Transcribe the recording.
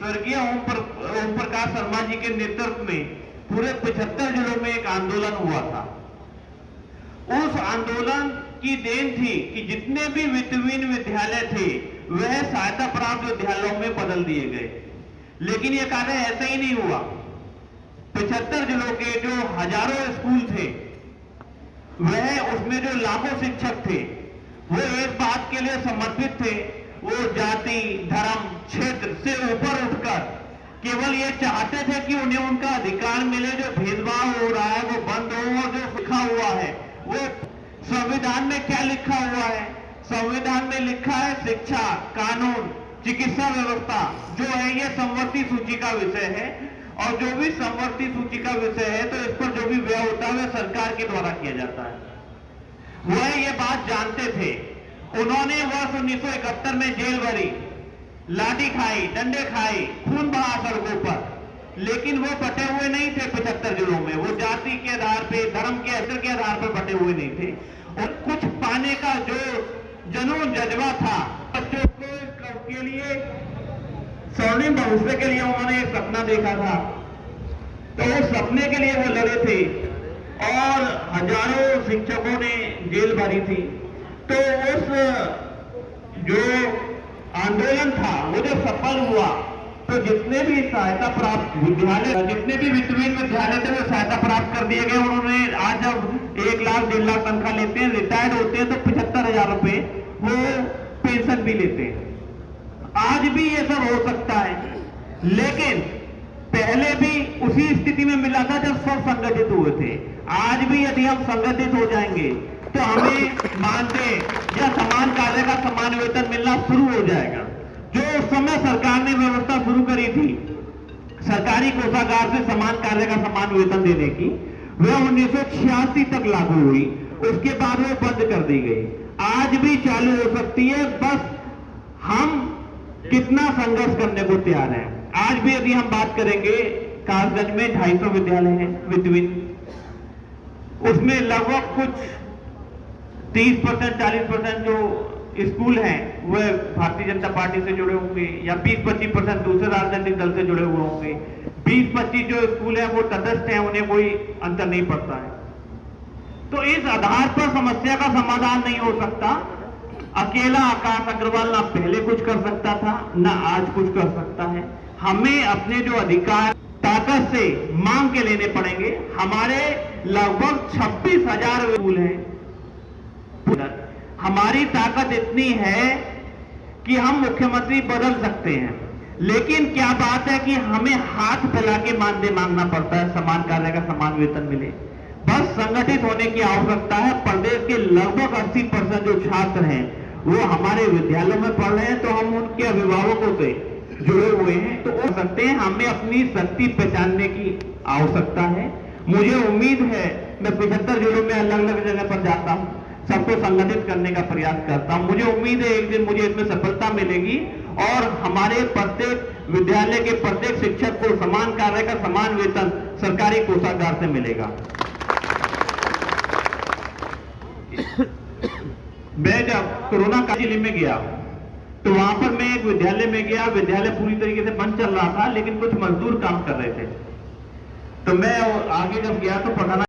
स्वर्गीय ओम प्रकाश शर्मा जी के नेतृत्व में पूरे 75 जिलों में एक आंदोलन हुआ था। उस आंदोलन की देन थी कि जितने भी वित्तहीन विद्यालय थे वह सहायता प्राप्त विद्यालयों में बदल दिए गए। लेकिन यह कार्य ऐसे ही नहीं हुआ। 75 जिलों के जो हजारों स्कूल थे, वह उसमें जो लाखों शिक्षक थे, वो एक बात के लिए समर्पित थे। वो जाति, धर्म, क्षेत्र से ऊपर उठकर केवल ये चाहते थे कि उन्हें उनका अधिकार मिले, जो भेदभाव हो रहा है वो बंद हो। और जो लिखा हुआ है वो संविधान में क्या लिखा हुआ है? संविधान में लिखा है शिक्षा, कानून, चिकित्सा व्यवस्था जो है ये समवर्ती सूची का विषय है। और जो भी समवर्ती सूची का विषय है तो इस पर जो भी व्यय होता है वह सरकार के द्वारा किया जाता है। वह ये बात जानते थे। उन्होंने वर्ष 1971 में जेल भरी, लाठी खाई, डंडे खाए, खून बहा सड़कों पर, लेकिन वो बटे हुए नहीं थे 75 जिलों में। वो जाति के आधार पे, धर्म के आधार पर बटे हुए नहीं थे। और कुछ पाने का जो जुनून जज्बा था, बच्चों के लिए, स्वर्णिम भविष्य के लिए उन्होंने एक सपना देखा था, तो उस सपने के लिए वो लड़े थे और हजारों शिक्षकों ने जेल भरी थी। तो उस जो आंदोलन था वो जो सफल हुआ, तो जितने भी सहायता प्राप्त विद्यालय, जितने भी वित्तहीन विद्यालय थे वो सहायता प्राप्त कर दिए गए। उन्होंने आज जब 1 लाख 1.5 लाख तनख्वाह लेते हैं, रिटायर्ड होते हैं, तो 75,000 रुपए वो पेंशन भी लेते हैं। आज भी ये सब हो सकता है, लेकिन पहले भी उसी स्थिति में मिला था जब सब संगठित हुए थे। आज भी यदि हम संगठित हो जाएंगे तो हमें मानदेय या समान कार्य का समान वेतन मिलना शुरू हो जाएगा। जो उस समय सरकार ने व्यवस्था शुरू करी थी सरकारी कोषागार से समान कार्य का समान वेतन देने की, वह 1986 तक लागू हुई। उसके बाद वो बंद कर दी गई। आज भी चालू हो सकती है, बस हम कितना संघर्ष करने को तैयार है। आज भी यदि हम बात करेंगे, कासगंज में 250 विद्यालय हैं वित्तहीन, उसमें लगभग कुछ 30% 40% जो स्कूल हैं वह भारतीय जनता पार्टी से जुड़े होंगे, या 20-25% दूसरे राजनीतिक दल से जुड़े हुए होंगे। 20-25 जो स्कूल हैं वो तटस्थ हैं, उन्हें कोई अंतर नहीं पड़ता है। तो इस आधार पर समस्या का समाधान नहीं हो सकता। अकेला आकाश अग्रवाल ना पहले कुछ कर सकता था, ना आज कुछ कर सकता है। हमें अपने जो अधिकार ताकत से मांग के लेने पड़ेंगे। हमारे लगभग 26,000 स्कूल हैं। हमारी ताकत इतनी है कि हम मुख्यमंत्री बदल सकते हैं, लेकिन क्या बात है कि हमें हाथ फैला के मानदेय मांगना पड़ता है, समान कार्य का समान वेतन मिले। बस संगठित होने की आवश्यकता है। प्रदेश के लगभग 80% जो छात्र हैं वो हमारे विद्यालयों में पढ़ रहे हैं, तो हम उनके अभिभावकों से जुड़े हुए हैं, तो हो सकते हैं। हमें अपनी शक्ति पहचानने की आवश्यकता है। मुझे उम्मीद है, मैं 75 जिलों में अलग अलग जगह पर जाता हूं, सबको संगठित करने का प्रयास करता हूं। मुझे उम्मीद है एक दिन मुझे इसमें सफलता मिलेगी और हमारे प्रत्येक विद्यालय के प्रत्येक शिक्षक को समान कार्य का समान वेतन सरकारी कोषागार से मिलेगा। मैं जब कोरोना काल जिले में गया तो वहां पर मैं एक विद्यालय में गया। विद्यालय पूरी तरीके से बंद चल रहा था, लेकिन कुछ मजदूर काम कर रहे थे। तो मैं आगे जब गया तो पढ़ाना